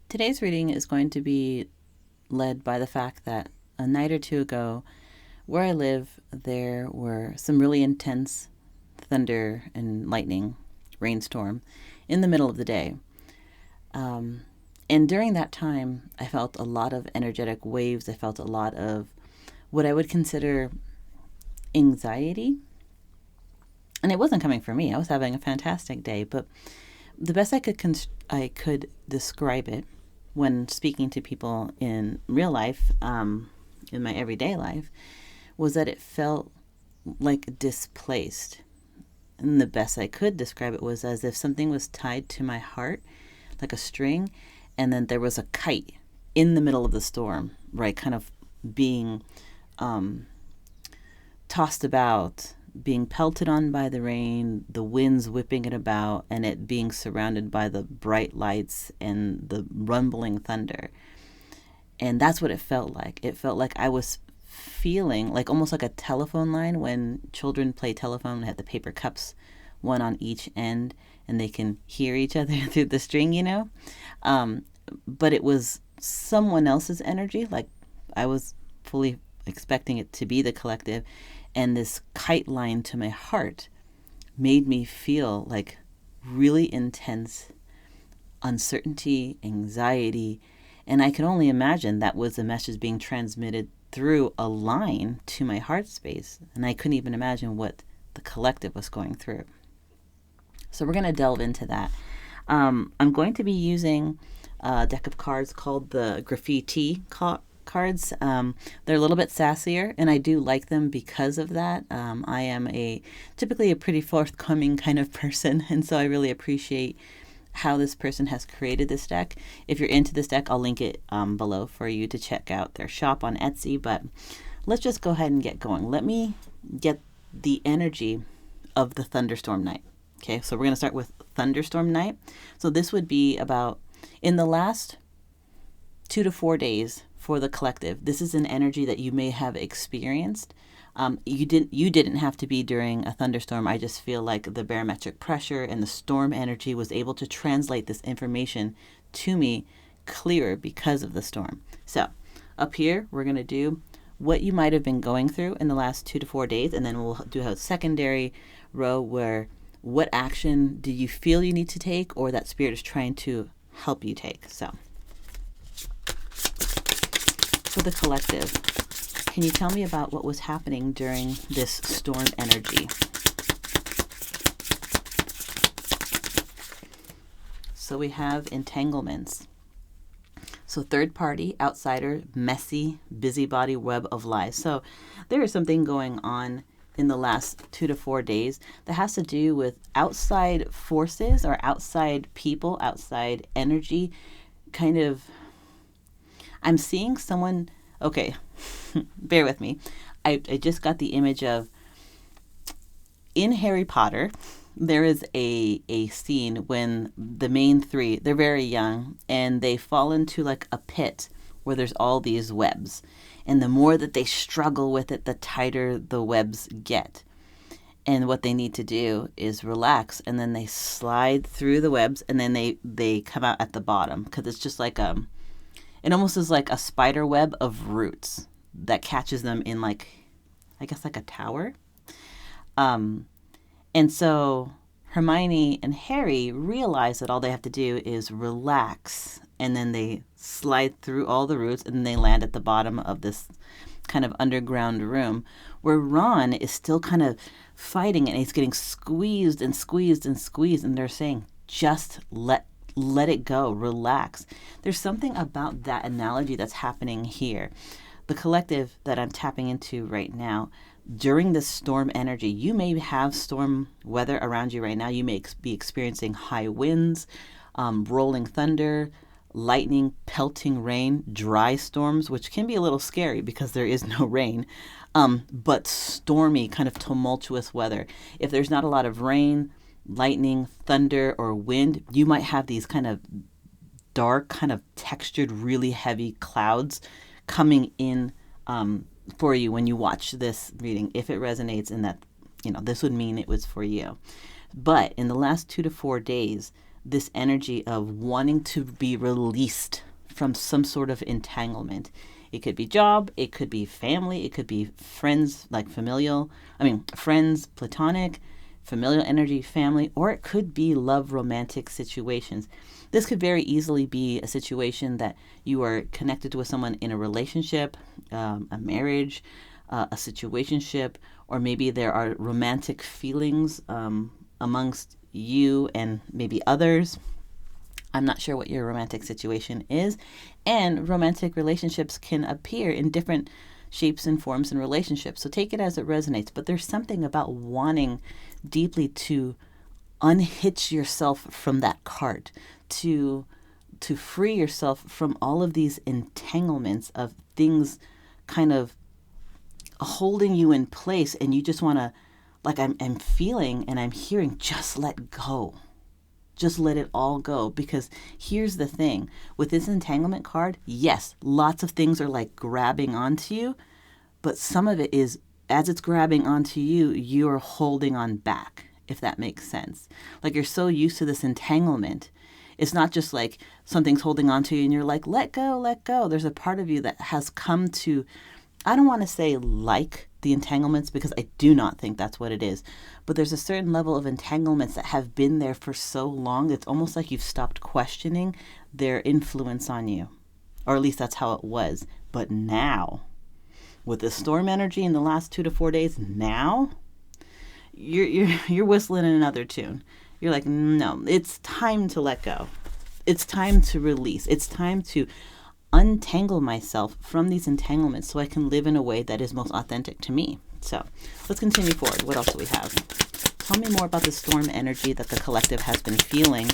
Today's reading is going to be led by the fact that a night or two ago, where I live, there were some really intense thunder and lightning rainstorm in the middle of the day. Um, and during that time, I felt a lot of energetic waves. I felt a lot of what I would consider anxiety. And it wasn't coming from me. I was having a fantastic day, but the best I could describe it when speaking to people in real life, in my everyday life, was that it felt like displaced. And the best I could describe it was as if something was tied to my heart, like a string, and then there was a kite in the middle of the storm, right? Kind of being um, tossed about, being pelted on by the rain, the winds whipping it about, and it being surrounded by the bright lights and the rumbling thunder. And that's what it felt like. It felt like I was feeling like almost like a telephone line when children play telephone. They have the paper cups, one on each end, and they can hear each other through the string. Um, but it was someone else's energy. Like I was fully expecting it to be the collective. And this kite line to my heart made me feel like really intense uncertainty, anxiety. And I can only imagine that was a message being transmitted through a line to my heart space. And I couldn't even imagine what the collective was going through. So we're going to delve into that. I'm going to be using a deck of cards called the Graffiti cards. They're a little bit sassier, and I do like them because of that. I am typically a pretty forthcoming kind of person, and so I really appreciate how this person has created this deck. If you're into this deck, I'll link it below for you to check out their shop on Etsy. But let's just go ahead and get going. Let me get the energy of the thunderstorm night. Okay, so we're going to start with thunderstorm night. So this would be about in the last 2 to 4 days for the collective. This is an energy that you may have experienced. You didn't have to be during a thunderstorm. I just feel like the barometric pressure and the storm energy was able to translate this information to me clearer because of the storm. So up here, we're going to do what you might have been going through in the last 2 to 4 days, and then we'll do a secondary row where what action do you feel you need to take or that spirit is trying to help you take. So for the collective, can you tell me about what was happening during this storm energy? So we have entanglements. So third party, outsider, messy, busybody web of lies. So there is something going on in the last 2 to 4 days that has to do with outside forces or outside people, outside energy. Kind of, I'm seeing someone, okay, bear with me. I just got the image of, in Harry Potter, there is a scene when the main three, they're very young, and they fall into like a pit where there's all these webs. And the more that they struggle with it, the tighter the webs get. And what they need to do is relax, and then they slide through the webs, and then they come out at the bottom, because it's just like it almost is like a spider web of roots that catches them in like, I guess like a tower. And so Hermione and Harry realize that all they have to do is relax, and then they slide through all the roots, and then they land at the bottom of this kind of underground room where Ron is still kind of fighting, and he's getting squeezed and squeezed and squeezed, and they're saying, just let it go, relax. There's something about that analogy that's happening here. The collective that I'm tapping into right now, during this storm energy, you may have storm weather around you right now. You may be experiencing high winds, rolling thunder, lightning, pelting rain, dry storms, which can be a little scary because there is no rain, but stormy, kind of tumultuous weather. If there's not a lot of rain, lightning, thunder, or wind, you might have these kind of dark, kind of textured, really heavy clouds coming in for you when you watch this reading. If it resonates in that, this would mean it was for you. But in the last 2 to 4 days, this energy of wanting to be released from some sort of entanglement. It could be job, it could be family, it could be friends, like friends, platonic, familial energy, family, or it could be love, romantic situations. This could very easily be a situation that you are connected with someone in a relationship, a marriage, a situationship, or maybe there are romantic feelings amongst you and maybe others. I'm not sure what your romantic situation is. And romantic relationships can appear in different shapes and forms in relationships. So take it as it resonates. But there's something about wanting deeply to unhitch yourself from that cart, to free yourself from all of these entanglements of things kind of holding you in place, and you just want to, like I'm feeling and I'm hearing, just let go. Just let it all go. Because here's the thing. With this entanglement card, yes, lots of things are like grabbing onto you, but some of it is, as it's grabbing onto you, you're holding on back, if that makes sense. Like you're so used to this entanglement. It's not just like something's holding onto you and you're like, let go, let go. There's a part of you that has come to, I don't want to say like the entanglements, because I do not think that's what it is. But there's a certain level of entanglements that have been there for so long, it's almost like you've stopped questioning their influence on you. Or at least that's how it was. But now, with the storm energy in the last 2 to 4 days, now you're whistling another tune. You're like, no, it's time to let go. It's time to release. It's time to untangle myself from these entanglements so I can live in a way that is most authentic to me. So let's continue forward. What else do we have? Tell me more about the storm energy that the collective has been feeling.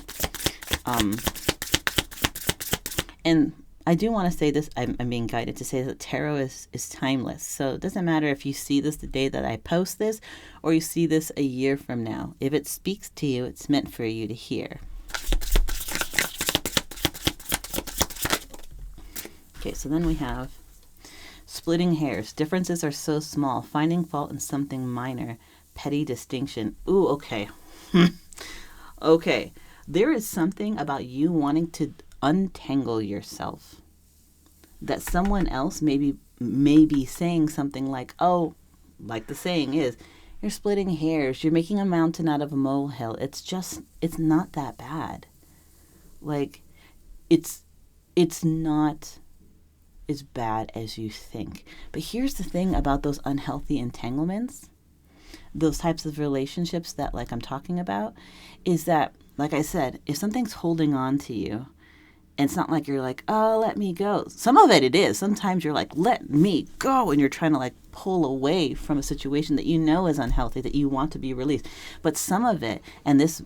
And I do want to say this, I'm being guided to say that tarot is timeless. So it doesn't matter if you see this the day that I post this or you see this a year from now. If it speaks to you, it's meant for you to hear. Okay, so then we have splitting hairs. Differences are so small. Finding fault in something minor. Petty distinction. Ooh, okay. Okay. There is something about you wanting to untangle yourself that someone else may be saying something like, oh, like the saying is, you're splitting hairs. You're making a mountain out of a molehill. It's not that bad. Like, it's not as bad as you think. But here's the thing about those unhealthy entanglements, those types of relationships that like I'm talking about, is that, like I said, if something's holding on to you, and it's not like you're like, oh, let me go. Some of it is. Sometimes you're like, let me go. And you're trying to like pull away from a situation that you know is unhealthy, that you want to be released. But some of it, and this,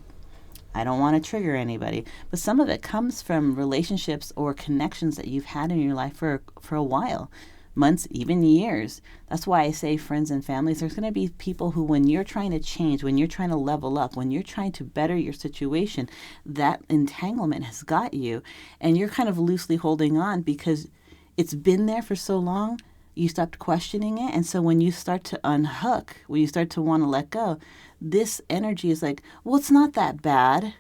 I don't want to trigger anybody, but some of it comes from relationships or connections that you've had in your life for a while, months, even years. That's why I say friends and families. There's going to be people who, when you're trying to change, when you're trying to level up, when you're trying to better your situation, that entanglement has got you, and you're kind of loosely holding on because it's been there for so long. You stopped questioning it. And so when you start to unhook, when you start to want to let go, this energy is like, well, it's not that bad.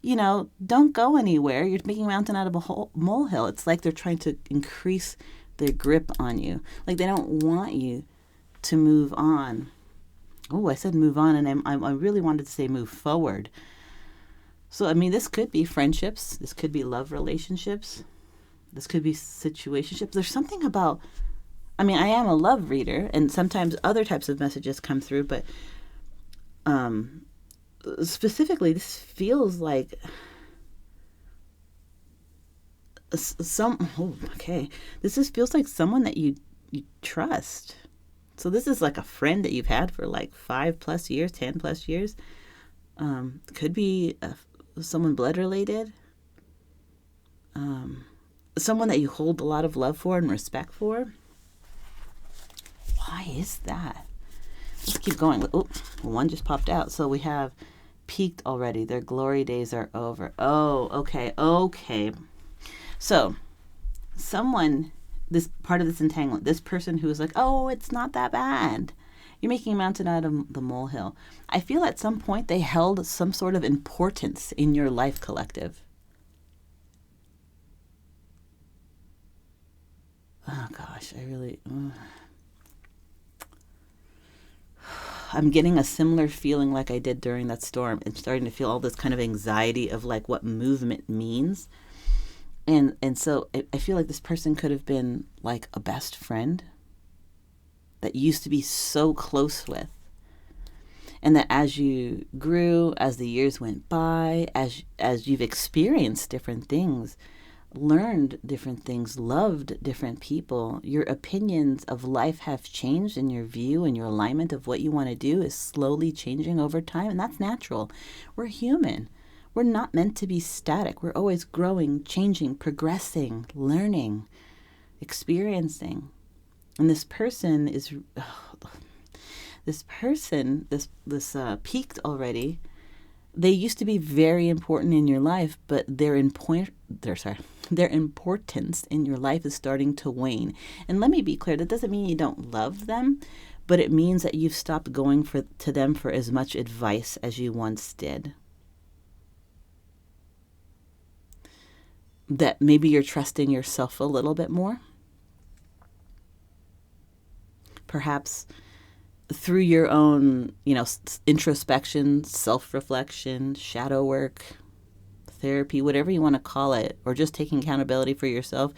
You know, don't go anywhere. You're making a mountain out of a molehill. It's like they're trying to increase their grip on you. Like they don't want you to move on. Oh, I said move on, and I really wanted to say move forward. So, I mean, this could be friendships. This could be love relationships. This could be situationships. There's something about, I mean, I am a love reader, and sometimes other types of messages come through, but specifically, this feels like this feels like someone that you trust. So this is like a friend that you've had for like 5+ years, 10+ years. Could be someone blood related. Someone that you hold a lot of love for and respect for. Why is that? Let's keep going. Oh, one just popped out. So we have peaked already. Their glory days are over. Oh, okay. So someone, this part of this entanglement, this person who is like, oh, it's not that bad. You're making a mountain out of the molehill. I feel at some point they held some sort of importance in your life collective. Oh gosh, I'm getting a similar feeling like I did during that storm, and starting to feel all this kind of anxiety of like what movement means. And so I feel like this person could have been like a best friend that you used to be so close with. And that as you grew, as the years went by, as you've experienced different things, learned different things, loved different people, your opinions of life have changed, and your view and your alignment of what you want to do is slowly changing over time. And that's natural. We're human. We're not meant to be static. We're always growing, changing, progressing, learning, experiencing. And this person is, peaked already. They used to be very important in your life, but their importance in your life is starting to wane. And let me be clear, that doesn't mean you don't love them, but it means that you've stopped going to them for as much advice as you once did. That maybe you're trusting yourself a little bit more. Perhaps through your own, introspection, self-reflection, shadow work, therapy, whatever you want to call it, or just taking accountability for yourself,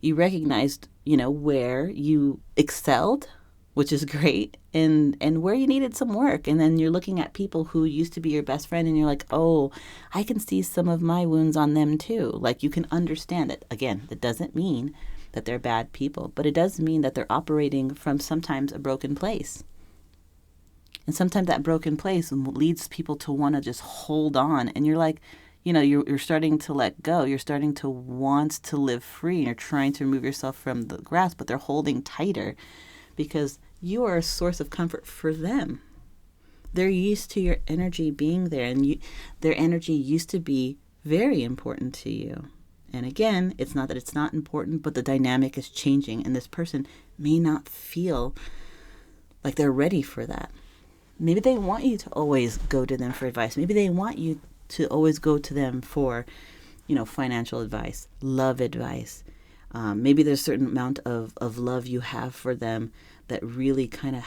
you recognized, where you excelled, which is great, and where you needed some work. And then you're looking at people who used to be your best friend, and you're like, oh, I can see some of my wounds on them too. Like, you can understand it. Again, that doesn't mean that they're bad people, but it does mean that they're operating from sometimes a broken place. And sometimes that broken place leads people to want to just hold on. And you're like, you're starting to let go. You're starting to want to live free. And you're trying to remove yourself from the grasp, but they're holding tighter because you are a source of comfort for them. They're used to your energy being there, and their energy used to be very important to you. And again, it's not that it's not important, but the dynamic is changing, and this person may not feel like they're ready for that. Maybe they want you to always go to them for advice. Maybe they want you to always go to them for, financial advice, love advice. Maybe there's a certain amount of love you have for them that really kind of,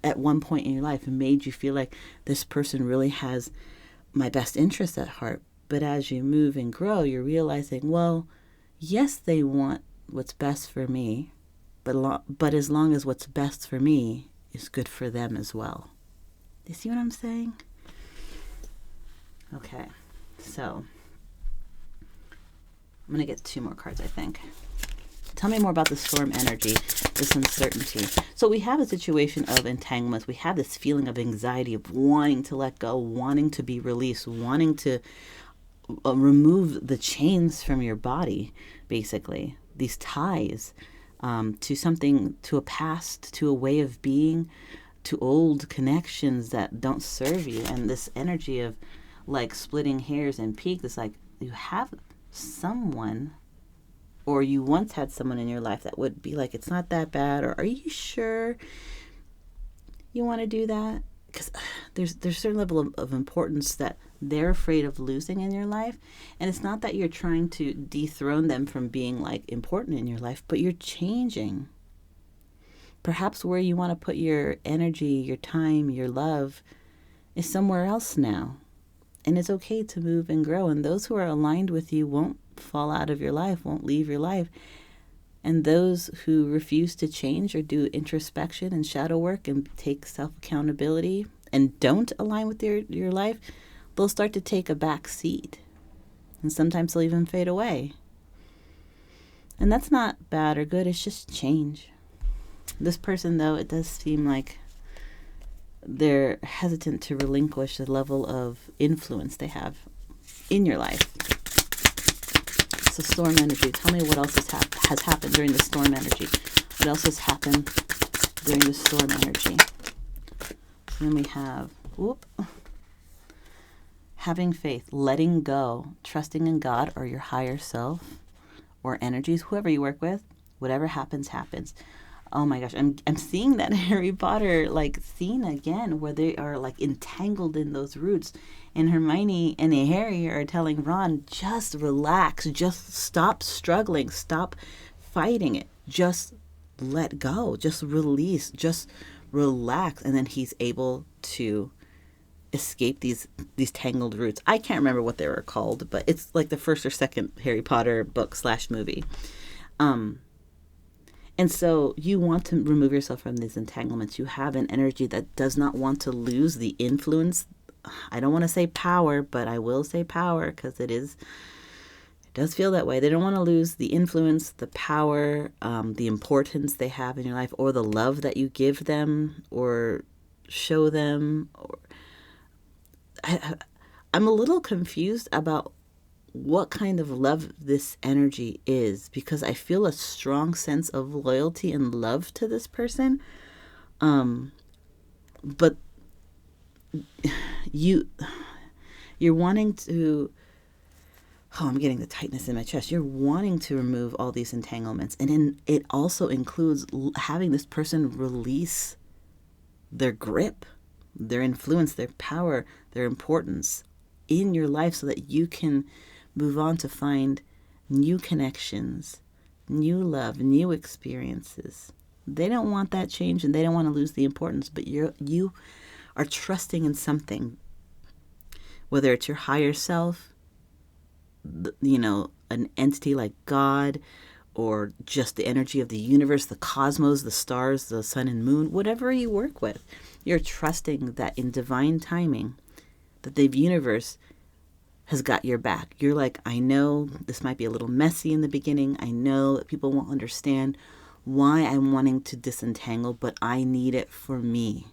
at one point in your life, made you feel like this person really has my best interests at heart. But as you move and grow, you're realizing, well, yes, they want what's best for me, but as long as what's best for me is good for them as well. You see what I'm saying? Okay, so I'm going to get 2 more cards, I think. Tell me more about the storm energy, this uncertainty. So we have a situation of entanglements. We have this feeling of anxiety, of wanting to let go, wanting to be released, wanting to remove the chains from your body, basically. These ties to something, to a past, to a way of being, to old connections that don't serve you. And this energy of like splitting hairs and peak, this like you have someone, or you once had someone in your life that would be like, it's not that bad, or are you sure you want to do that? Because there's a certain level of importance that they're afraid of losing in your life. And it's not that you're trying to dethrone them from being like important in your life, but you're changing. Perhaps where you want to put your energy, your time, your love is somewhere else now. And it's okay to move and grow. And those who are aligned with you won't fall out of your life, won't leave your life. And those who refuse to change or do introspection and shadow work and take self-accountability and don't align with your life, they'll start to take a back seat. And sometimes they'll even fade away. And that's not bad or good, it's just change. This person, though, it does seem like they're hesitant to relinquish the level of influence they have in your life. So storm energy, tell me what else has happened during the storm energy. What else has happened during the storm energy? So then we have, having faith, letting go, trusting in God or your higher self or energies, whoever you work with, whatever happens, happens. Oh my gosh, I'm seeing that Harry Potter like scene again where they are like entangled in those roots, and Hermione and Harry are telling Ron, just relax, just stop struggling, stop fighting it, just let go, just release, just relax, and then he's able to escape these tangled roots. I can't remember what they were called, but it's like the first or second Harry Potter book slash movie. Um, and so you want to remove yourself from these entanglements. You have an energy that does not want to lose the influence. I don't want to say power, but I will say power because it does feel that way. They don't want to lose the influence, the power, the importance they have in your life, or the love that you give them or show them. I'm a little confused about what kind of love this energy is because I feel a strong sense of loyalty and love to this person. But you're wanting to, oh, I'm getting the tightness in my chest. You're wanting to remove all these entanglements. And then it also includes having this person release their grip, their influence, their power, their importance in your life so that you can move on to find new connections, new love, new experiences. They don't want that change and they don't want to lose the importance, but you are trusting in something, whether it's your higher self, an entity like God, or just the energy of the universe, the cosmos, the stars, the sun and moon, whatever you work with. You're trusting that in divine timing, that the universe has got your back. You're like, I know this might be a little messy in the beginning. I know that people won't understand why I'm wanting to disentangle, but I need it for me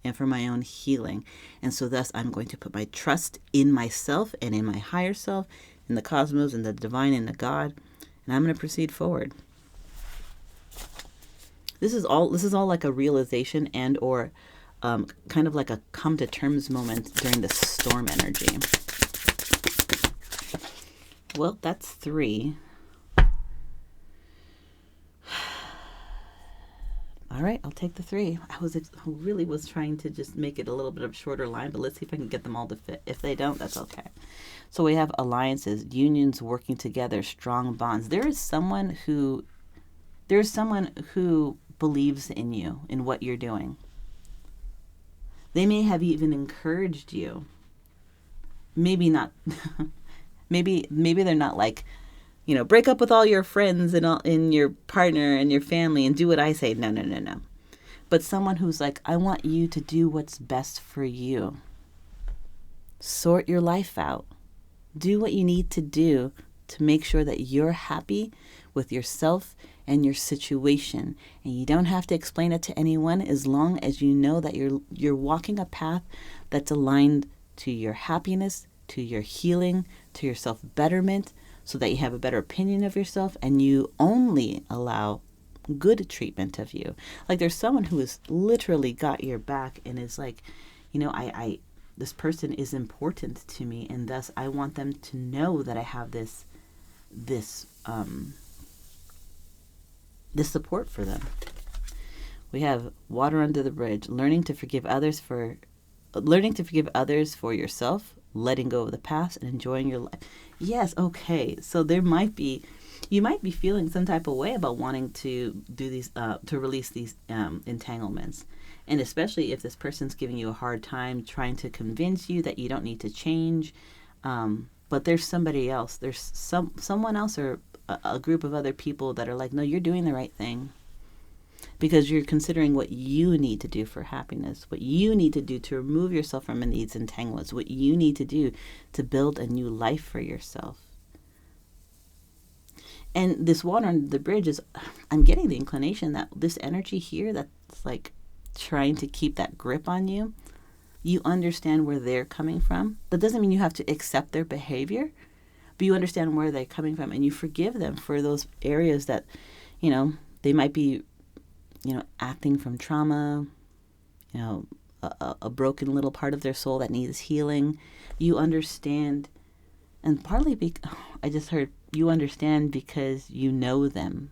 and for my own healing. And so thus I'm going to put my trust in myself and in my higher self, in the cosmos and the divine and the God, and I'm going to proceed forward. This is all like a realization and or kind of like a come to terms moment during the storm energy. Well, that's 3. All right, I'll take the 3. I really was trying to just make it a little bit of a shorter line, but let's see if I can get them all to fit. If they don't, that's okay. So we have alliances, unions, working together, strong bonds. There is someone who believes in you, in what you're doing. They may have even encouraged you. Maybe not. maybe they're not like, break up with all your friends and your partner and your family and do what I say. No. But someone who's like, I want you to do what's best for you. Sort your life out. Do what you need to do to make sure that you're happy with yourself and your situation. And you don't have to explain it to anyone as long as you know that you're walking a path that's aligned to your happiness, to your healing, to your self-betterment, so that you have a better opinion of yourself and you only allow good treatment of you. Like there's someone who has literally got your back and is like, this person is important to me and thus I want them to know that I have this support for them. We have water under the bridge, learning to forgive others for yourself, letting go of the past and enjoying your life. Yes, okay. So you might be feeling some type of way about wanting to do these, to release these entanglements. And especially if this person's giving you a hard time trying to convince you that you don't need to change. But there's somebody else. There's someone else or a group of other people that are like, no, you're doing the right thing. Because you're considering what you need to do for happiness, what you need to do to remove yourself from these entanglements, what you need to do to build a new life for yourself. And this water under the bridge I'm getting the inclination that this energy here that's like trying to keep that grip on you, you understand where they're coming from. That doesn't mean you have to accept their behavior, but you understand where they're coming from and you forgive them for those areas that, they might be acting from trauma, a broken little part of their soul that needs healing. You understand, and partly I just heard you understand because you know them.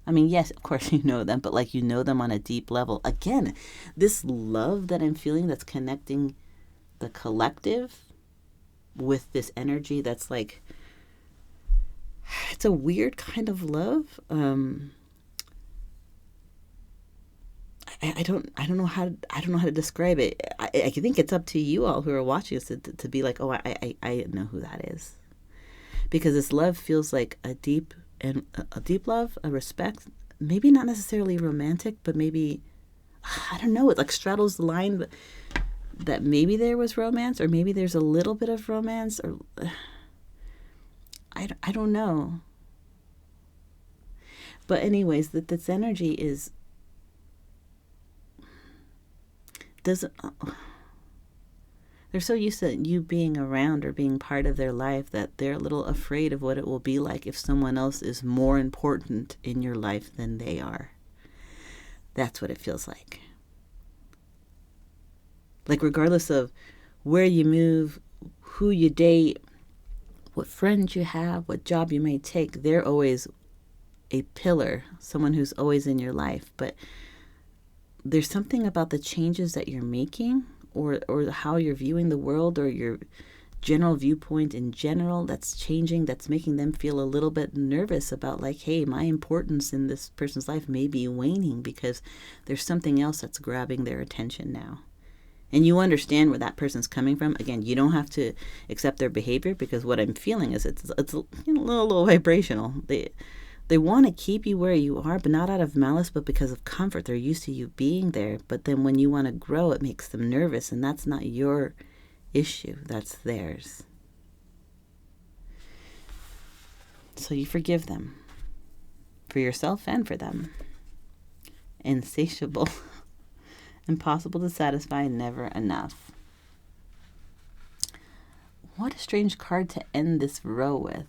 I mean, yes, of course you know them, but like you know them on a deep level. Again, this love that I'm feeling that's connecting the collective with this energy that's like, it's a weird kind of love. I don't know how to describe it. I think it's up to you all who are watching us to be like, oh, I know who that is, because this love feels like a deep love, a respect, maybe not necessarily romantic, but maybe, I don't know, it like straddles the line, but that maybe there was romance, or maybe there's a little bit of romance, or I don't know. But anyways, that this energy is doesn't. They're so used to you being around or being part of their life that they're a little afraid of what it will be like if someone else is more important in your life than they are. That's what it feels like. Like, regardless of where you move, who you date, what friends you have, what job you may take, they're always a pillar, someone who's always in your life. But there's something about the changes that you're making, or how you're viewing the world, or your general viewpoint in general, that's changing, that's making them feel a little bit nervous about, like, hey, my importance in this person's life may be waning because there's something else that's grabbing their attention now. And you understand where that person's coming from. Again, you don't have to accept their behavior, because what I'm feeling is it's a little vibrational. They want to keep you where you are, but not out of malice, but because of comfort. They're used to you being there. But then when you want to grow, it makes them nervous, and that's not your issue. That's theirs. So you forgive them, for yourself and for them. Insatiable. Impossible to satisfy, never enough. What a strange card to end this row with.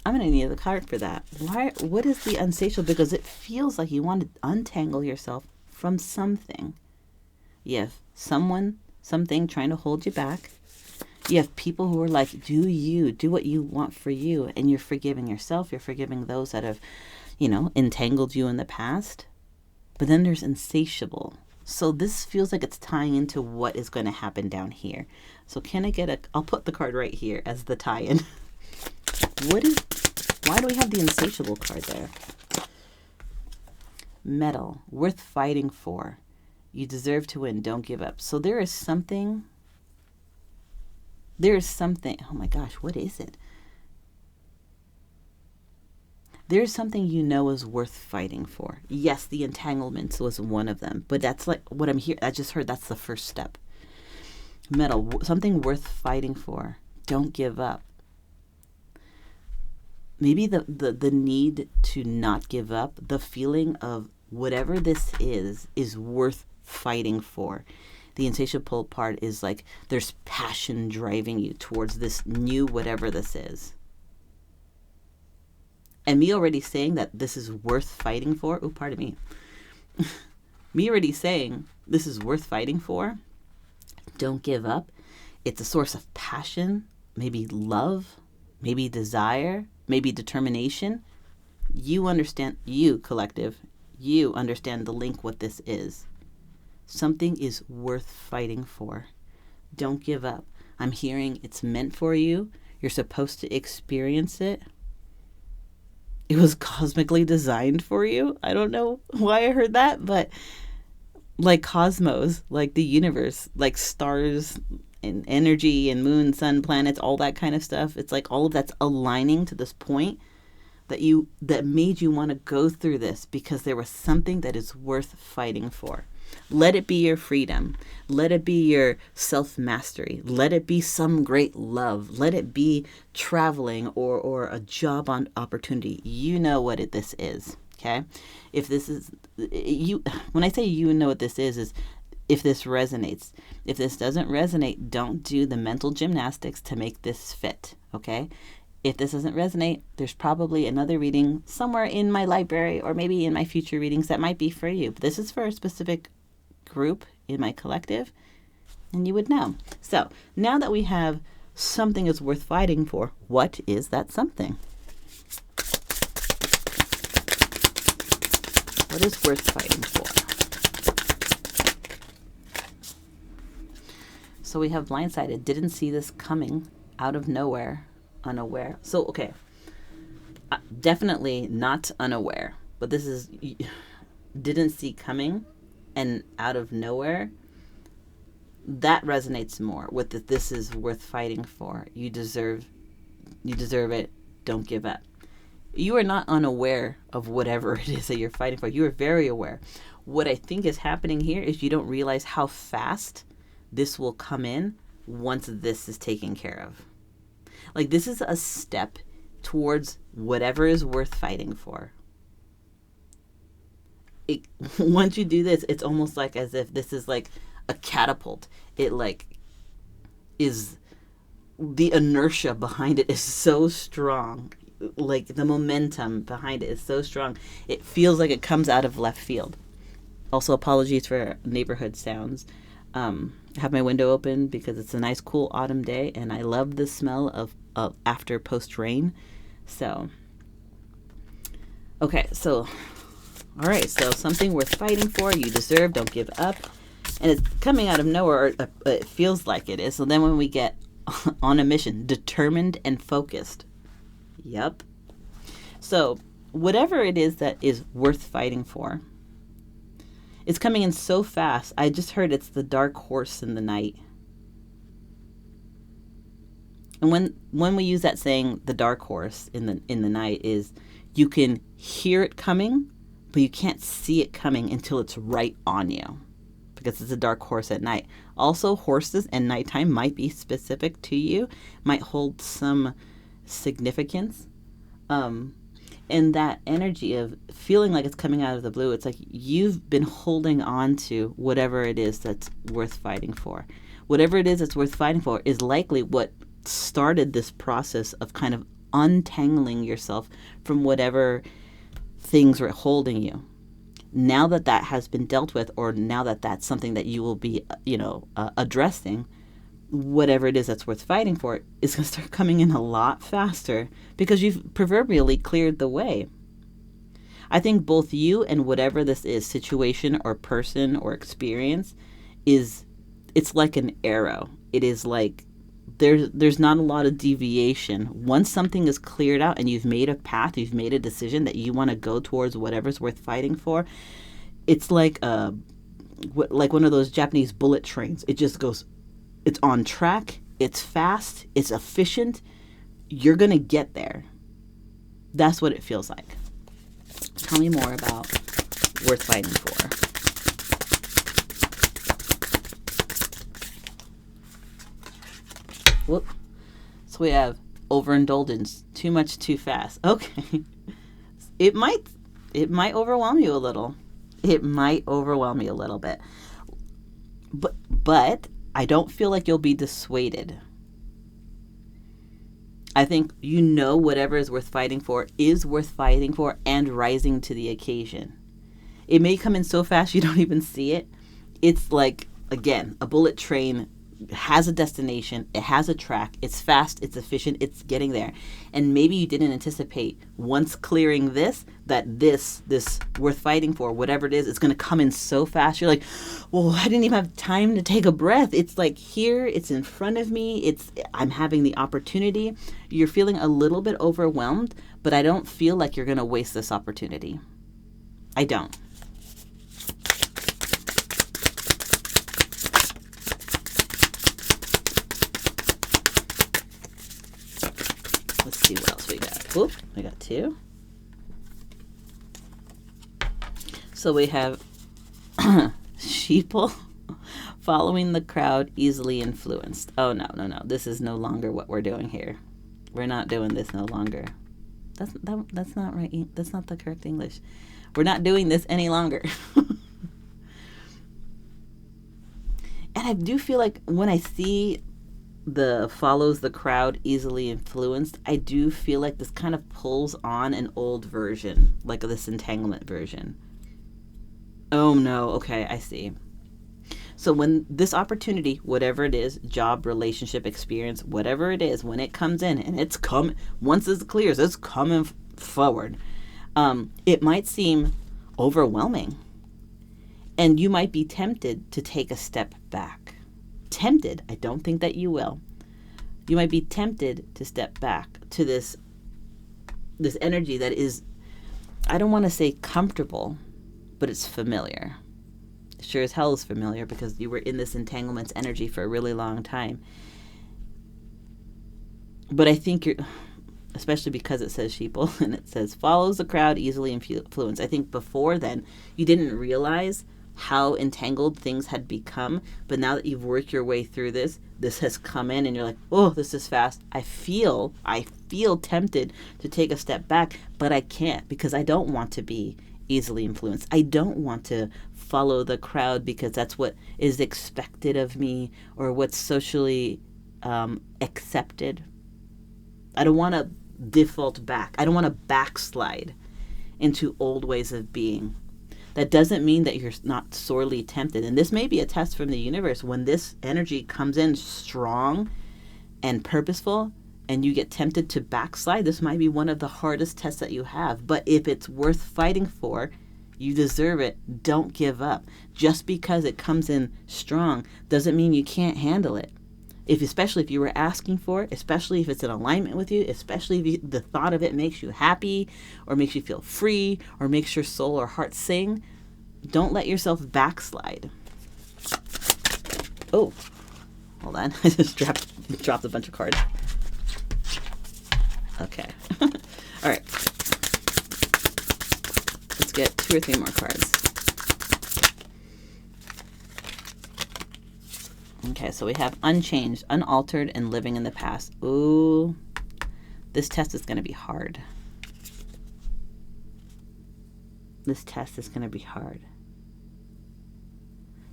I'm going to need a card for that. What is the unsatiable? Because it feels like you want to untangle yourself from something. You have something trying to hold you back. You have people who are like, do what you want for you. And you're forgiving yourself. You're forgiving those that have, entangled you in the past. But then there's insatiable. So this feels like it's tying into what is going to happen down here. So I'll put the card right here as the tie-in. Why do we have the insatiable card there? Metal, worth fighting for. You deserve to win. Don't give up. So there is something, oh my gosh, what is it? There's something is worth fighting for. Yes, the entanglements was one of them, but that's like what I'm here. I just heard that's the first step. Metal, something worth fighting for. Don't give up. Maybe the need to not give up, the feeling of whatever this is worth fighting for. The insatiable part is like there's passion driving you towards this new whatever this is. And me already saying that this is worth fighting for, pardon me. Me already saying this is worth fighting for, don't give up. It's a source of passion, maybe love, maybe desire, maybe determination. You understand, collective, you understand the link, what this is. Something is worth fighting for. Don't give up. I'm hearing it's meant for you. You're supposed to experience it. It was cosmically designed for you. I don't know why I heard that, but like cosmos, like the universe, like stars and energy and moon, sun, planets, all that kind of stuff. It's like all of that's aligning to this point that made you want to go through this, because there was something that is worth fighting for. Let it be your freedom. Let it be your self-mastery. Let it be some great love. Let it be traveling or a job opportunity. You know what this is, okay? If this is, when I say you know what this is if this resonates. If this doesn't resonate, don't do the mental gymnastics to make this fit, okay? If this doesn't resonate, there's probably another reading somewhere in my library or maybe in my future readings that might be for you. But this is for a specific group in my collective, and you would know. So now that we have something is worth fighting for. What is that something? What is worth fighting for? So we have blindsided. Didn't see this coming, out of nowhere, unaware. So, okay. Definitely not unaware. But this is didn't see coming and out of nowhere. That resonates more with that this is worth fighting for. You deserve it. Don't give up. You are not unaware of whatever it is that you're fighting for. You are very aware. What I think is happening here is you don't realize how fast this will come in once this is taken care of. Like, this is a step towards whatever is worth fighting for. Once you do this, it's almost like as if this is like a catapult. It like is, the inertia behind it is so strong. Like, the momentum behind it is so strong. It feels like it comes out of left field. Also, apologies for neighborhood sounds. I have my window open because it's a nice, cool autumn day, and I love the smell of after post-rain. So, okay, so, all right, so something worth fighting for, you deserve, don't give up. And it's coming out of nowhere, or it feels like it is. So then when we get on a mission, determined and focused. Yep. So whatever it is that is worth fighting for, it's coming in so fast. I just heard it's the dark horse in the night. And when we use that saying, the dark horse in the night, is you can hear it coming, but you can't see it coming until it's right on you, because it's a dark horse at night. Also, horses and nighttime might be specific to you, might hold some significance. And that energy of feeling like it's coming out of the blue, it's like you've been holding on to whatever it is that's worth fighting for. Whatever it is that's worth fighting for is likely what started this process of kind of untangling yourself from whatever things were holding you. Now that that has been dealt with, or now that that's something that you will be, addressing, whatever it is that's worth fighting for is going to start coming in a lot faster because you've proverbially cleared the way. I think both you and whatever this is, situation or person or experience, it's like an arrow. It is like there's not a lot of deviation. Once something is cleared out and you've made a path, you've made a decision that you want to go towards whatever's worth fighting for, it's like one of those Japanese bullet trains. It just goes, it's on track, it's fast, it's efficient. You're going to get there. That's what it feels like. Tell me more about worth fighting for. Whoop. So we have overindulgence, too much, too fast. Okay. It might overwhelm you a little. It might overwhelm you a little bit. But I don't feel like you'll be dissuaded. I think whatever is worth fighting for is worth fighting for and rising to the occasion. It may come in so fast you don't even see it. It's like, again, a bullet train has a destination, it has a track, it's fast, it's efficient, it's getting there. And maybe you didn't anticipate, once clearing this, that this worth fighting for, whatever it is, it's going to come in so fast. You're like, well, I didn't even have time to take a breath. It's like here, it's in front of me, I'm having the opportunity. You're feeling a little bit overwhelmed, but I don't feel like you're going to waste this opportunity. I don't. Let's see what else we got. Oop, we got two. So we have sheeple, following the crowd, easily influenced. Oh, no. This is no longer what we're doing here. We're not doing this no longer. That's not right. That's not the correct English. We're not doing this any longer. And I do feel like when I see the follows the crowd, easily influenced, I do feel like this kind of pulls on an old version, like this entanglement version. Oh no, okay, I see. So when this opportunity, whatever it is, job, relationship, experience, whatever it is, when it comes in, and it's come, once it clears, it's coming forward. It might seem overwhelming, and you might be tempted to take a step back. Tempted. I don't think that you will. You might be tempted to step back to this energy that is, I don't want to say comfortable, but it's familiar. Sure as hell is familiar, because you were in this entanglements energy for a really long time. But I think you're, especially because it says sheeple and it says follows the crowd, easily influenced. I think before then you didn't realize how entangled things had become, but now that you've worked your way through this has come in and you're like, oh, this is fast. I feel tempted to take a step back, but I can't, because I don't want to be easily influenced. I don't want to follow the crowd because that's what is expected of me or what's socially accepted. I don't want to default back. I don't want to backslide into old ways of being. That doesn't mean that you're not sorely tempted. And this may be a test from the universe. When this energy comes in strong and purposeful and you get tempted to backslide, this might be one of the hardest tests that you have. But if it's worth fighting for, you deserve it. Don't give up. Just because it comes in strong doesn't mean you can't handle it. Especially if you were asking for it, especially if it's in alignment with you, especially if the thought of it makes you happy or makes you feel free or makes your soul or heart sing, don't let yourself backslide. Oh, hold on. I just dropped a bunch of cards. Okay. All right. Let's get 2 or 3 more cards. Okay, so we have unchanged, unaltered, and living in the past. Ooh, this test is going to be hard. This test is going to be hard.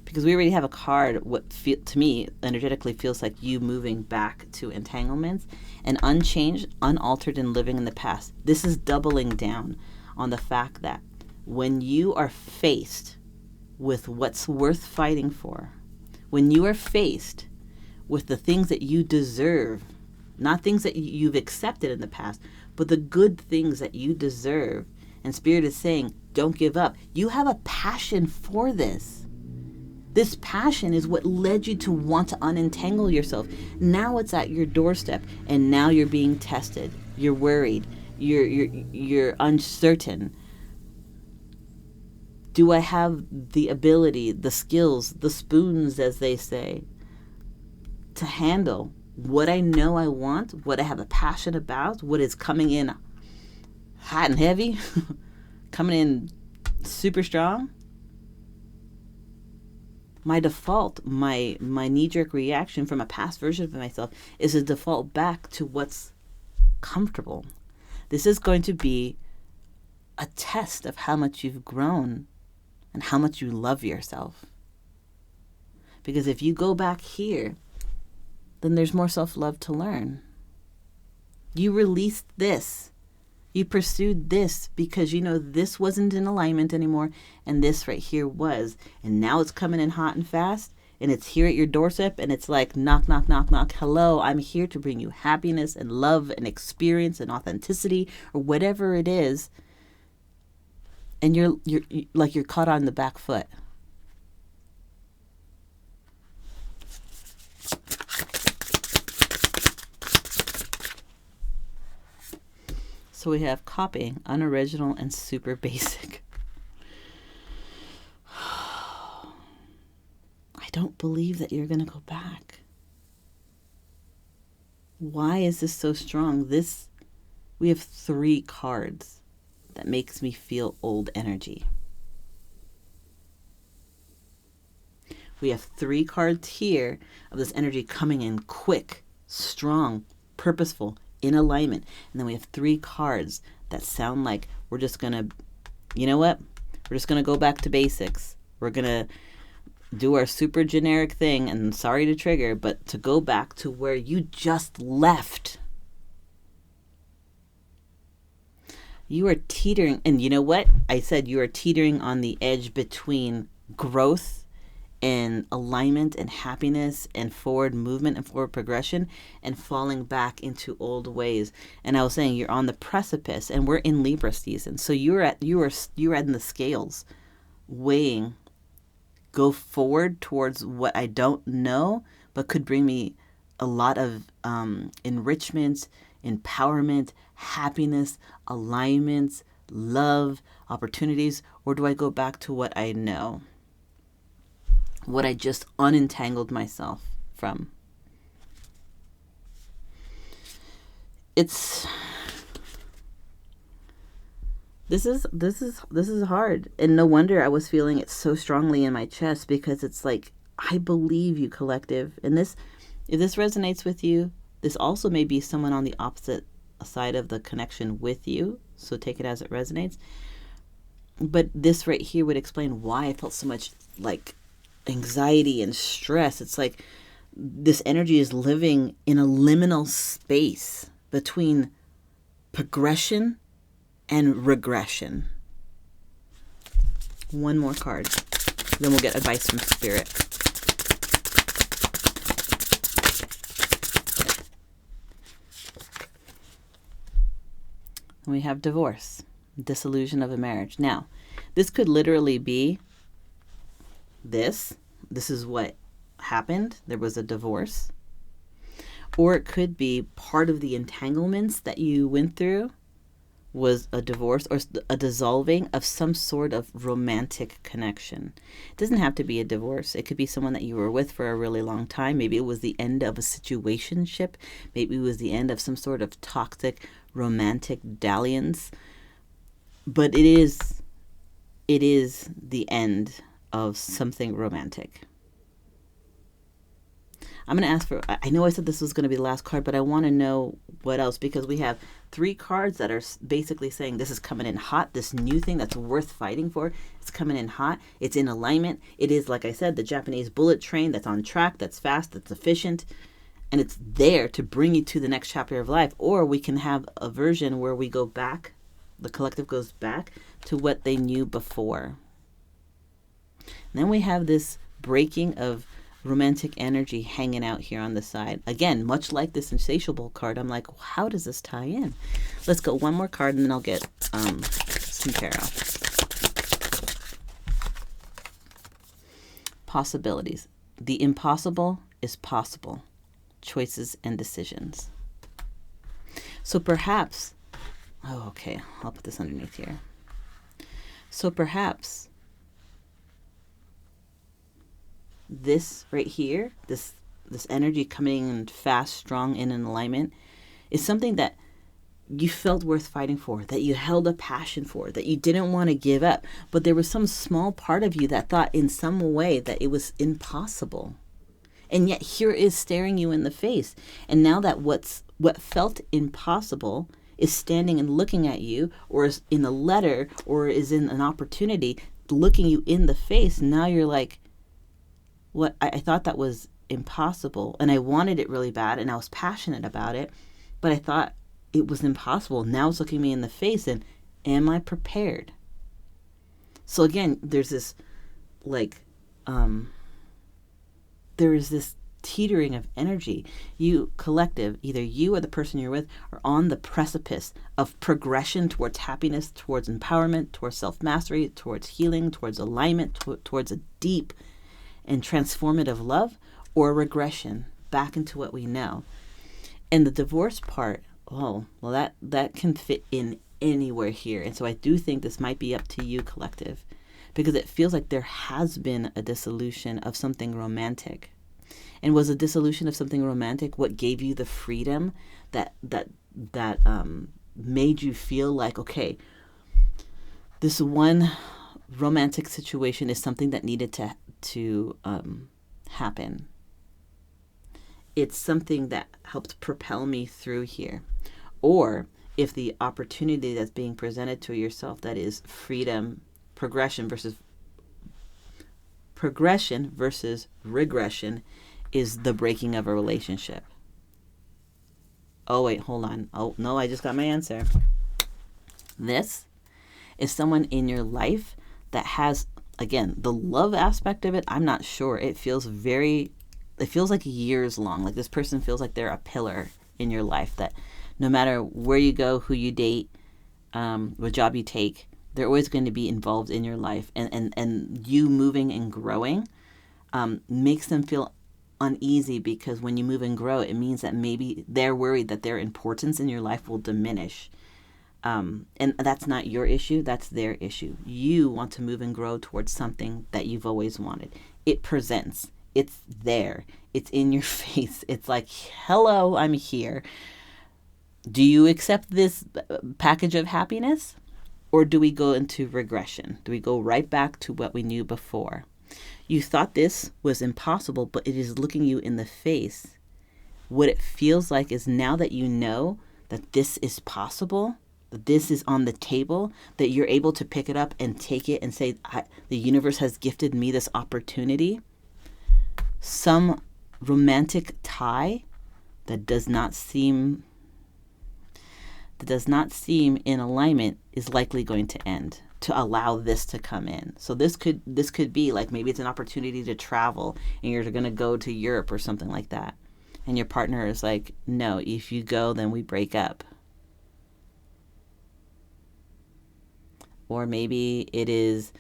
Because we already have a card, what to me energetically feels like you moving back to entanglements, and unchanged, unaltered, and living in the past. This is doubling down on the fact that when you are faced with what's worth fighting for, when you are faced with the things that you deserve, not things that you've accepted in the past, but the good things that you deserve, and Spirit is saying, don't give up. You have a passion for this. This passion is what led you to want to unentangle yourself. Now it's at your doorstep, and now you're being tested. You're worried. You're uncertain. Do I have the ability, the skills, the spoons, as they say, to handle what I know I want, what I have a passion about, what is coming in hot and heavy, coming in super strong? My default, my knee-jerk reaction from a past version of myself is a default back to what's comfortable. This is going to be a test of how much you've grown and how much you love yourself. Because if you go back here, then there's more self-love to learn. You released this. You pursued this because you know this wasn't in alignment anymore and this right here was. And now it's coming in hot and fast and it's here at your doorstep and it's like knock, knock, knock, knock. Hello, I'm here to bring you happiness and love and experience and authenticity or whatever it is. And you're like you're caught on the back foot. So we have copying, unoriginal, and super basic. I don't believe that you're going to go back. Why is this so strong? We have 3 cards that makes me feel old energy. We have 3 cards here of this energy coming in quick, strong, purposeful, in alignment. And then we have 3 cards that sound like we're just going to, you know what? We're just going to go back to basics. We're going to do our super generic thing, and sorry to trigger, but to go back to where you just left. You are teetering, and you know what? I said you are teetering on the edge between growth and alignment and happiness and forward movement and forward progression, and falling back into old ways. And I was saying you're on the precipice, and we're in Libra season. So you are in the scales weighing, go forward towards what I don't know, but could bring me a lot of enrichment, empowerment, happiness, alignments, love, opportunities, or do I go back to what I know? What I just unentangled myself from. This is hard, and no wonder I was feeling it so strongly in my chest, because it's like, I believe you, collective. And this, if this resonates with you, this also may be someone on the opposite side of the connection with you, so take it as it resonates. But this right here would explain why I felt so much like anxiety and stress. It's like this energy is living in a liminal space between progression and regression. One more card, then we'll get advice from Spirit. We have divorce, dissolution of a marriage. Now, this could literally be this is what happened. There was a divorce. Or it could be part of the entanglements that you went through was a divorce or a dissolving of some sort of romantic connection. It doesn't have to be a divorce. It could be someone that you were with for a really long time. Maybe it was the end of a situationship. Maybe it was the end of some sort of toxic romantic dalliance. But it is the end of something romantic. I'm going to ask for, I know I said this was going to be the last card, but I want to know what else, because we have 3 cards that are basically saying this is coming in hot. This new thing that's worth fighting for, it's coming in hot. It's in alignment. It is, like I said, the Japanese bullet train that's on track, that's fast, that's efficient, and it's there to bring you to the next chapter of life. Or we can have a version where we go back, the collective goes back to what they knew before. And then we have this breaking of romantic energy hanging out here on the side. Again, much like this insatiable card, I'm like, how does this tie in? Let's go one more card, and then I'll get some tarot. Possibilities. The impossible is possible. Choices and decisions. So perhaps, okay, I'll put this underneath here. So perhaps this right here, this energy coming in fast, strong, and in alignment, is something that you felt worth fighting for, that you held a passion for, that you didn't want to give up. But there was some small part of you that thought in some way that it was impossible. And yet here it is staring you in the face. And now that what felt impossible is standing and looking at you, or is in a letter, or is in an opportunity looking you in the face, now you're like, what I thought that was impossible, and I wanted it really bad, and I was passionate about it, but I thought it was impossible. Now it's looking me in the face, and am I prepared? So again, there's this there is this teetering of energy. You collective, either you or the person you're with, are on the precipice of progression towards happiness, towards empowerment, towards self-mastery, towards healing, towards alignment, towards a deep and transformative love, or regression back into what we know. And the divorce part, that can fit in anywhere here. And so I do think this might be up to you, collective, because it feels like there has been a dissolution of something romantic. And was a dissolution of something romantic what gave you the freedom that made you feel like, okay, this one romantic situation is something that needed to happen. It's something that helped propel me through here. Or if the opportunity that's being presented to yourself, that is freedom, progression versus regression, is the breaking of a relationship. Oh wait, hold on. Oh no, I just got my answer. This is someone in your life that has Again, the love aspect of it, I'm not sure. It feels like years long. Like this person feels like they're a pillar in your life, that no matter where you go, who you date, what job you take, they're always going to be involved in your life. And you moving and growing makes them feel uneasy, because when you move and grow, it means that maybe they're worried that their importance in your life will diminish. And that's not your issue, that's their issue. You want to move and grow towards something that you've always wanted. It presents, it's there, it's in your face. It's like, hello, I'm here. Do you accept this package of happiness? Or do we go into regression? Do we go right back to what we knew before? You thought this was impossible, but it is looking you in the face. What it feels like is, now that you know that this is possible, that this is on the table, that you're able to pick it up and take it and say, the universe has gifted me this opportunity. Some romantic tie that does not seem in alignment is likely going to end, to allow this to come in. So this could be like, maybe it's an opportunity to travel and you're going to go to Europe or something like that. And your partner is like, no, if you go, then we break up. Or maybe it is,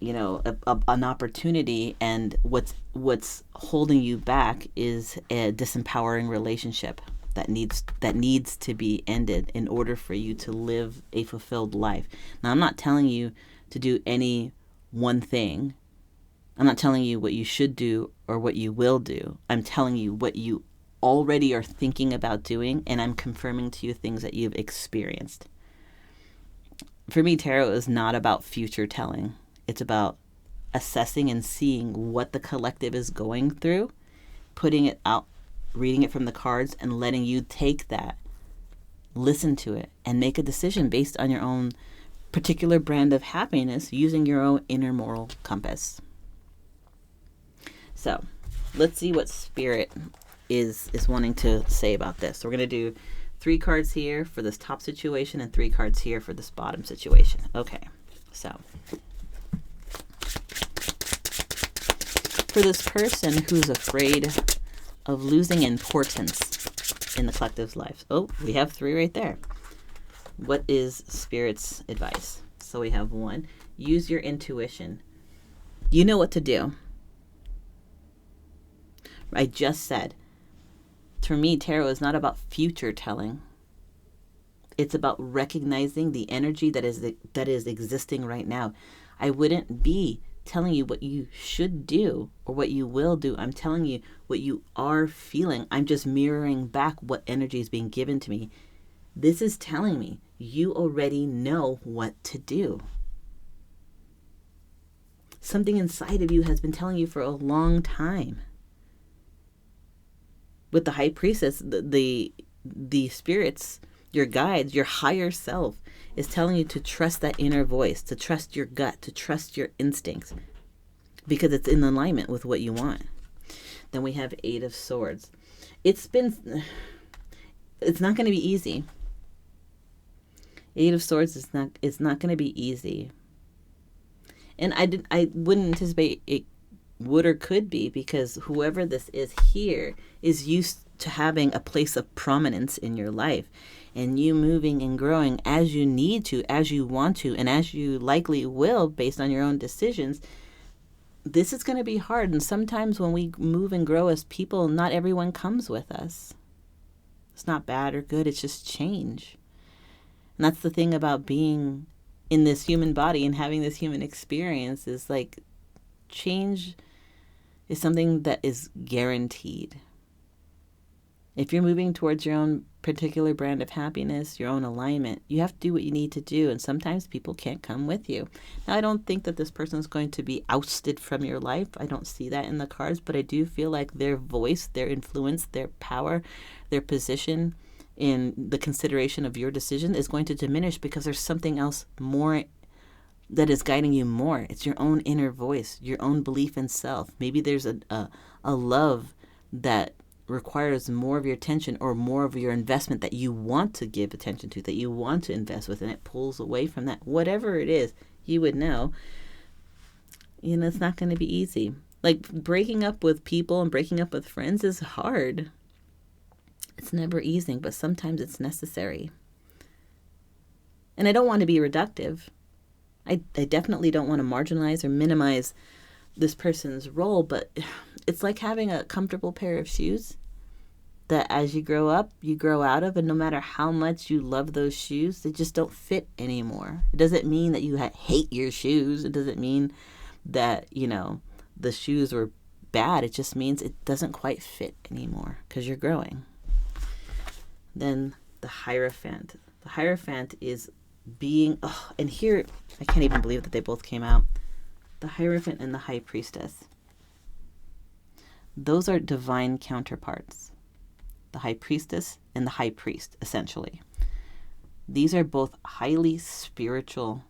an opportunity, and what's holding you back is a disempowering relationship that needs to be ended in order for you to live a fulfilled life. Now, I'm not telling you to do any one thing. I'm not telling you what you should do or what you will do. I'm telling you what you already are thinking about doing, and I'm confirming to you things that you've experienced. For me, tarot is not about future telling. It's about assessing and seeing what the collective is going through, putting it out, reading it from the cards, and letting you take that, listen to it, and make a decision based on your own particular brand of happiness, using your own inner moral compass. So let's see what Spirit is wanting to say about this. So we're going to do 3 cards here for this top situation and 3 cards here for this bottom situation. Okay, so for this person who's afraid of losing importance in the collective's life. Oh, we have 3 right there. What is Spirit's advice? So we have 1, use your intuition. You know what to do. I just said, for me, tarot is not about future telling. It's about recognizing the energy that is existing right now. I wouldn't be telling you what you should do or what you will do. I'm telling you what you are feeling. I'm just mirroring back what energy is being given to me. This is telling me you already know what to do. Something inside of you has been telling you for a long time. With the High Priestess, the spirits, your guides, your higher self is telling you to trust that inner voice, to trust your gut, to trust your instincts, because it's in alignment with what you want. Then we have 8 of Swords. It's not going to be easy. 8 of Swords it's not going to be easy. And I wouldn't anticipate it would or could be, because whoever this is here is used to having a place of prominence in your life, and you moving and growing as you need to, as you want to, and as you likely will based on your own decisions. This is going to be hard, and sometimes when we move and grow as people, not everyone comes with us. It's not bad or good, it's just change. And that's the thing about being in this human body and having this human experience, is like, change is something that is guaranteed. If you're moving towards your own particular brand of happiness, your own alignment, you have to do what you need to do. And sometimes people can't come with you. Now, I don't think that this person is going to be ousted from your life. I don't see that in the cards, but I do feel like their voice, their influence, their power, their position in the consideration of your decision is going to diminish, because there's something else more that is guiding you more. It's your own inner voice, your own belief in self. Maybe there's a love that requires more of your attention, or more of your investment that you want to give attention to, that you want to invest with, and it pulls away from that. Whatever it is, you would know. It's not going to be easy. Like, breaking up with people and breaking up with friends is hard. It's never easy, but sometimes it's necessary. And I don't want to be reductive. I definitely don't want to marginalize or minimize this person's role, but it's like having a comfortable pair of shoes that as you grow up, you grow out of, and no matter how much you love those shoes, they just don't fit anymore. It doesn't mean that you hate your shoes. It doesn't mean that, the shoes were bad. It just means it doesn't quite fit anymore because you're growing. Then the Hierophant. The Hierophant is being, and here, I can't even believe that they both came out. The Hierophant and the High Priestess. Those are divine counterparts. The High Priestess and the High Priest, essentially. These are both highly spiritual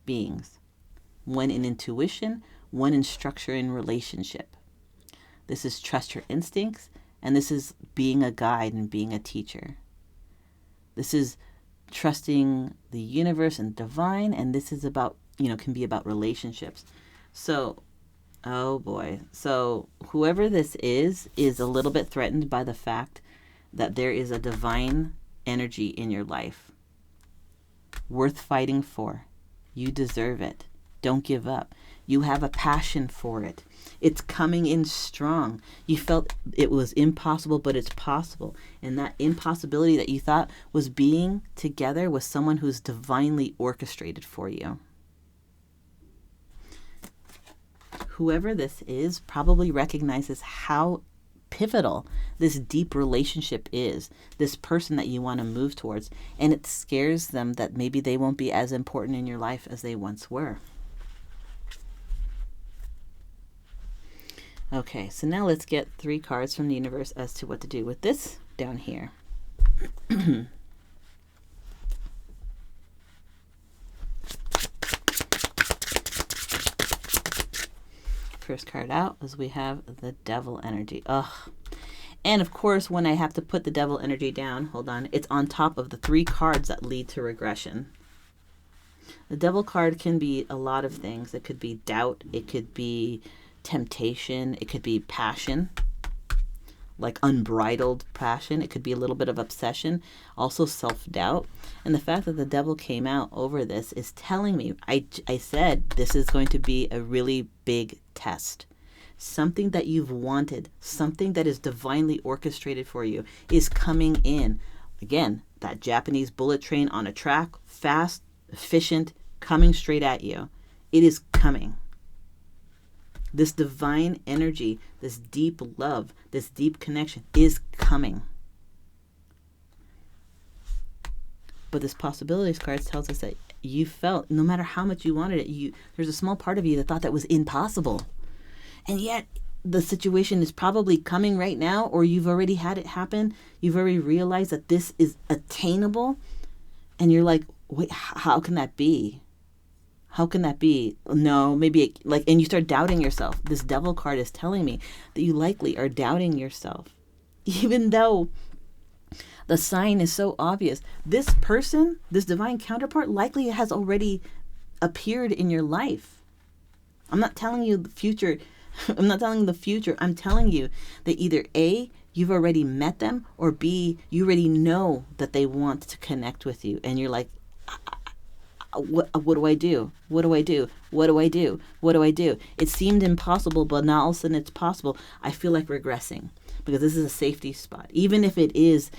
beings. One in intuition, one in structure and relationship. This is trust your instincts, and this is being a guide and being a teacher. This is trusting the universe and divine, and this is about, can be about relationships. So, oh boy. So whoever this is a little bit threatened by the fact that there is a divine energy in your life. Worth fighting for. You deserve it. Don't give up. You have a passion for it. It's coming in strong. You felt it was impossible, but it's possible. And that impossibility that you thought was being together with someone who's divinely orchestrated for you. Whoever this is probably recognizes how pivotal this deep relationship is, this person that you want to move towards, and it scares them that maybe they won't be as important in your life as they once were. Okay, so now let's get 3 cards from the universe as to what to do with this down here. First card out is we have the Devil energy. Ugh. And of course, when I have to put the Devil energy down, hold on, it's on top of the 3 cards that lead to regression. The Devil card can be a lot of things. It could be doubt. It could be temptation. It could be passion, like unbridled passion. It could be a little bit of obsession, also self-doubt. And the fact that the Devil came out over this is telling me, I said this is going to be a really big test. Something that you've wanted, something that is divinely orchestrated for you is coming in. Again, that Japanese bullet train on a track, fast, efficient, coming straight at you. It is coming. This divine energy, this deep love, this deep connection is coming. But this possibilities card tells us that you felt, no matter how much you wanted it, there's a small part of you that thought that was impossible. And yet the situation is probably coming right now, or you've already had it happen. You've already realized that this is attainable. And you're like, wait, how can that be? How can that be? No, maybe and you start doubting yourself. This Devil card is telling me that you likely are doubting yourself. Even though the sign is so obvious. This person, this divine counterpart, likely has already appeared in your life. I'm not telling you the future. I'm not telling you the future. I'm telling you that either A, you've already met them, or B, you already know that they want to connect with you. And you're like, what do I do? What do I do? What do I do? What do I do? It seemed impossible, but now all of a sudden it's possible. I feel like regressing because this is a safety spot. Even if it is,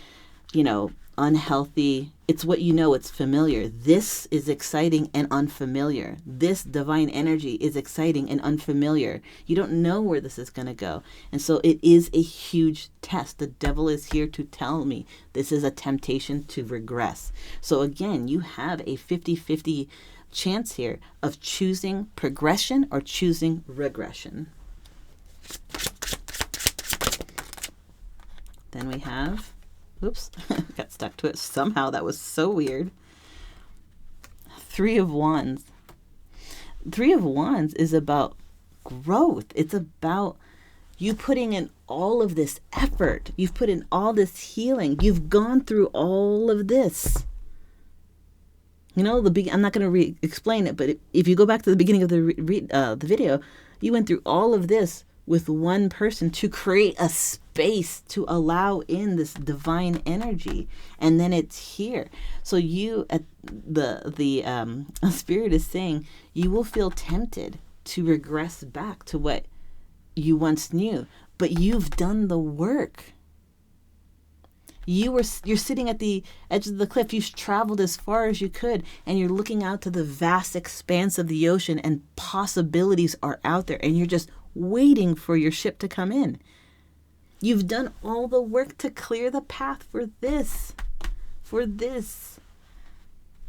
unhealthy, it's what it's familiar. This is exciting and unfamiliar. This divine energy is exciting and unfamiliar. You don't know where this is going to go. And so it is a huge test. The Devil is here to tell me this is a temptation to regress. So again, you have a 50-50 chance here of choosing progression or choosing regression. Then we have, oops, got stuck to it somehow. That was so weird. 3 of Wands. 3 of Wands is about growth. It's about you putting in all of this effort. You've put in all this healing. You've gone through all of this. I'm not going to explain it, but if you go back to the beginning of the video, you went through all of this with one person to create a space to allow in this divine energy, and then it's here. So you, at the spirit is saying, you will feel tempted to regress back to what you once knew, but you've done the work. You're sitting at the edge of the cliff. You've traveled as far as you could, and you're looking out to the vast expanse of the ocean, and possibilities are out there, and you're just waiting for your ship to come in. You've done all the work to clear the path for this.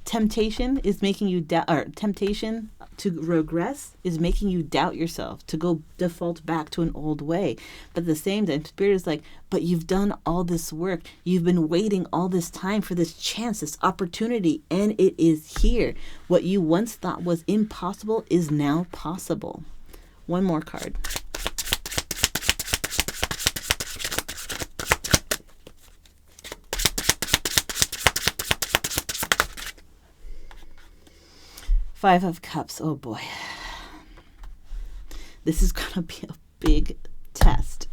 Temptation is making you doubt, or temptation to regress is making you doubt yourself, to go default back to an old way. But at the same time, Spirit is like, but you've done all this work. You've been waiting all this time for this chance, this opportunity, and it is here. What you once thought was impossible is now possible. One more card. Five of Cups. Oh boy. This is going to be a big test.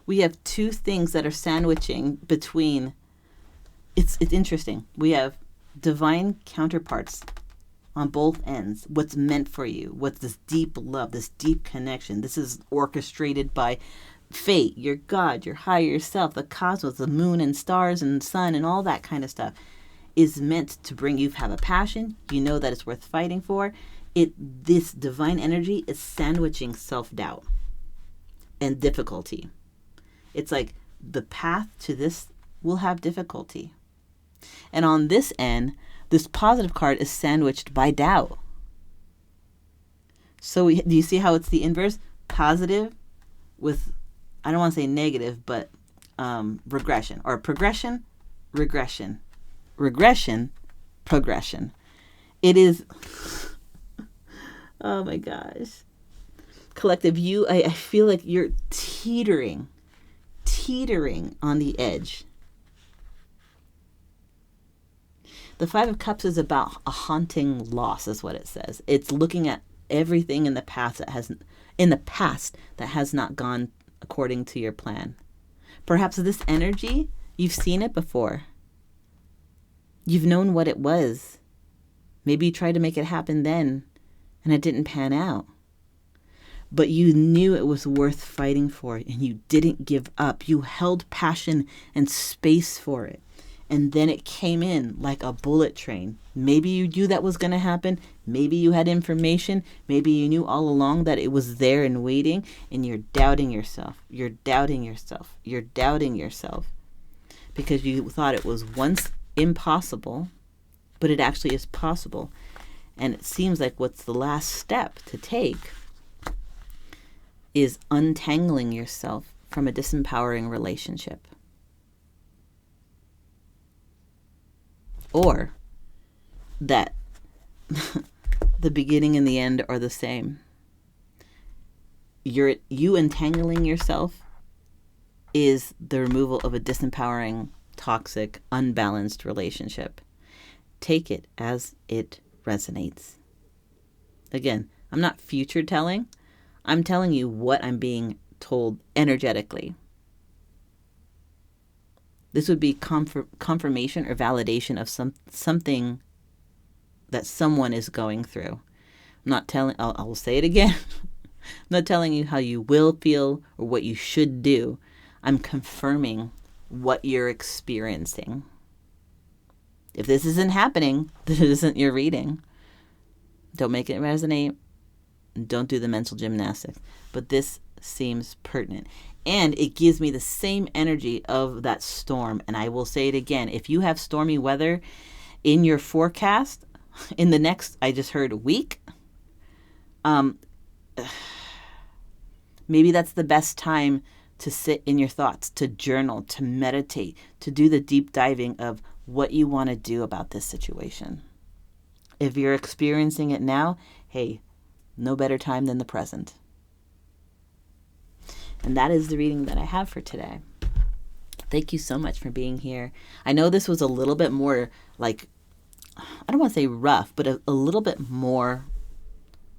We have two things that are sandwiching between. It's interesting. We have divine counterparts on both ends. What's meant for you. What's this deep love, this deep connection. This is orchestrated by fate, your God, your higher self, the cosmos, the moon and stars and sun and all that kind of stuff. Is meant to bring you have a passion. You know that it's worth fighting for. This divine energy is sandwiching self-doubt and difficulty. It's like the path to this will have difficulty. And on this end, this positive card is sandwiched by doubt. So do you see how it's the inverse? Positive with, I don't want to say negative, but regression, or progression, regression. Regression, progression. It is, oh my gosh. Collective, I feel like you're teetering on the edge. The Five of Cups is about a haunting loss, is what it says. It's looking at everything in the past that has not gone according to your plan. Perhaps this energy, you've seen it before. You've known what it was. Maybe you tried to make it happen then, and it didn't pan out. But you knew it was worth fighting for, and you didn't give up. You held passion and space for it. And then it came in like a bullet train. Maybe you knew that was going to happen. Maybe you had information. Maybe you knew all along that it was there and waiting, and you're doubting yourself. You're doubting yourself. You're doubting yourself because you thought it was once impossible, but it actually is possible. And it seems like what's the last step to take is untangling yourself from a disempowering relationship. Or that the beginning and the end are the same. You entangling yourself is the removal of a disempowering, toxic, unbalanced relationship. Take it as it resonates. Again, I'm not future telling. I'm telling you what I'm being told energetically. This would be confirmation or validation of something that someone is going through. I'm not telling, I will say it again. I'm not telling you how you will feel or what you should do. I'm confirming what you're experiencing. If this isn't happening, this isn't your reading. Don't make it resonate. Don't do the mental gymnastics. But this seems pertinent. And it gives me the same energy of that storm. And I will say it again. If you have stormy weather in your forecast in the next, I just heard, week, maybe that's the best time to sit in your thoughts, to journal, to meditate, to do the deep diving of what you want to do about this situation. If you're experiencing it now, hey, no better time than the present. And that is the reading that I have for today. Thank you so much for being here. I know this was a little bit more like I don't want to say rough, but a little bit more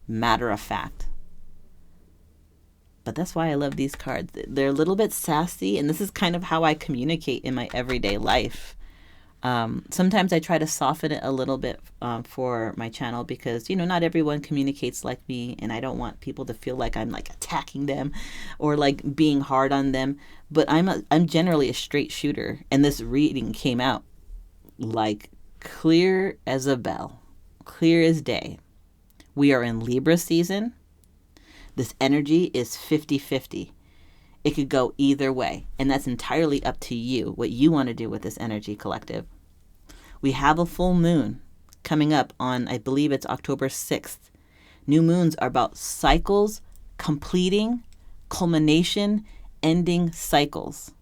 matter of fact. But that's why I love these cards. They're a little bit sassy, and this is kind of how I communicate in my everyday life. Sometimes I try to soften it a little bit for my channel because, not everyone communicates like me, and I don't want people to feel like I'm like attacking them or like being hard on them. But I'm generally a straight shooter, and this reading came out like clear as a bell, clear as day. We are in Libra season. This energy is 50-50. It could go either way, and that's entirely up to you, what you want to do with this energy, collective. We have a full moon coming up on, I believe it's October 6th. New moons are about cycles, completing, culmination, ending cycles.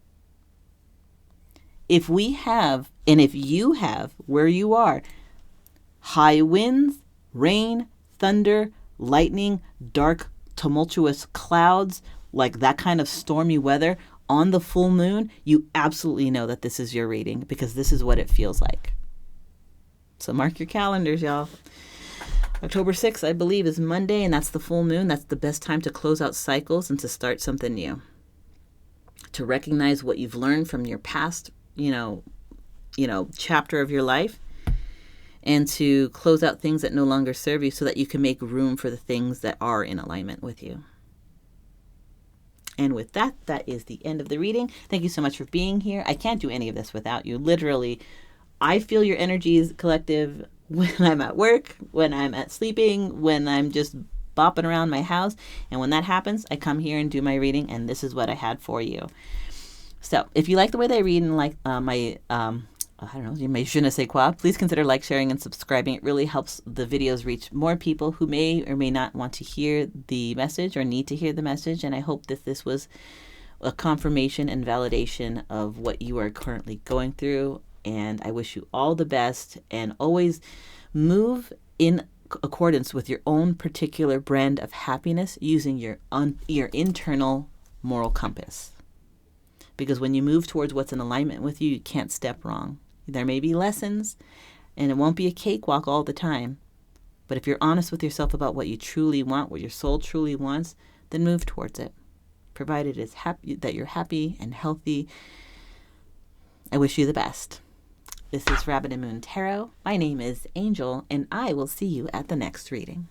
If we have, and if you have, where you are, high winds, rain, thunder, lightning, dark, tumultuous clouds, like that kind of stormy weather on the full moon, you absolutely know that this is your reading because this is what it feels like. So mark your calendars, y'all. October 6th, I believe, is Monday, and that's the full moon. That's the best time to close out cycles and to start something new. To recognize what you've learned from your past, chapter of your life, and to close out things that no longer serve you so that you can make room for the things that are in alignment with you. And with that, that is the end of the reading. Thank you so much for being here. I can't do any of this without you. Literally, I feel your energies, collective, when I'm at work, when I'm at sleeping, when I'm just bopping around my house. And when that happens, I come here and do my reading, and this is what I had for you. So if you like the way that I read and like my je ne sais quoi, please consider like, sharing, and subscribing. It really helps the videos reach more people who may or may not want to hear the message or need to hear the message. And I hope that this was a confirmation and validation of what you are currently going through. And I wish you all the best, and always move in accordance with your own particular brand of happiness using your internal moral compass. Because when you move towards what's in alignment with you, you can't step wrong. There may be lessons, and it won't be a cakewalk all the time. But if you're honest with yourself about what you truly want, what your soul truly wants, then move towards it. Provided it's happy, that you're happy and healthy. I wish you the best. This is Rabbit and Moon Tarot. My name is Angel, and I will see you at the next reading.